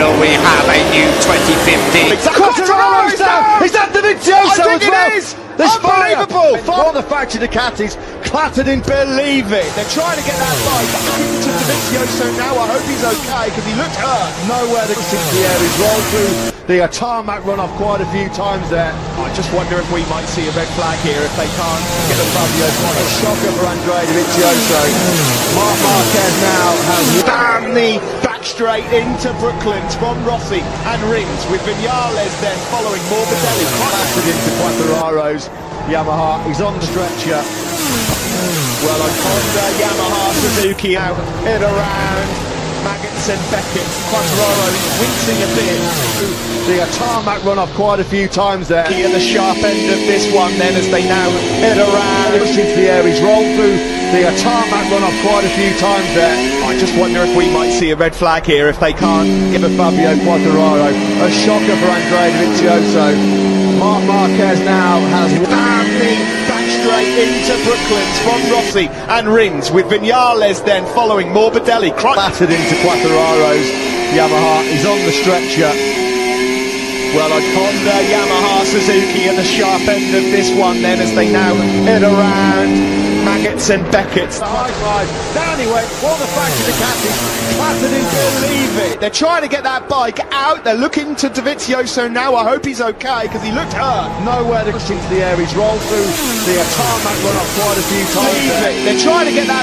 will we have a new 2050? Quartararo's down! Is that Dovizioso as well? It is! There's Unbelievable! One of the factory Ducatis clattered in, believe it. They're trying to get that bike into Dovizioso now. I hope he's okay because he looked hurt. Nowhere to see the air. He's rolled through the tarmac run off quite a few times there. I just wonder if we might see a red flag here if they can't get a Fabio point. A shocker for Andrea Dovizioso. Marc Marquez now has Damn the back straight into Brooklands from Rossi and Rings with Vinales then following Morbidelli. clattered into Quartararo's Yamaha. He's on the stretcher. Well, on Honda, Yamaha, Suzuki out in around. Maggots and Beckett. Quartararo wincing a bit. The tarmac run off quite a few times there. At the sharp end of this one then as they now head around. Pushed into the air. He's rolled through the tarmac run off quite a few times there. I just wonder if we might see a red flag here if they can't Give a Fabio Quartararo. A shocker for Andrea Dovizioso. Marc Marquez now has Damn the back straight into Brooklands from Rossi and Rings with Vinales then following Morbidelli. clattered into Quartararo's Yamaha. He's on the stretcher. Well, on Honda, Yamaha, Suzuki at the sharp end of this one then as they now head around. Maggots and Beckett. High five. Down he went. All the factory Ducatis clattered in, believe it. They're trying to get that bike out. They're looking to Dovizioso now. I hope he's okay because he looked hurt. Nowhere to push into the air. He's rolled through the tarmac run off quite a few times. They're trying to get that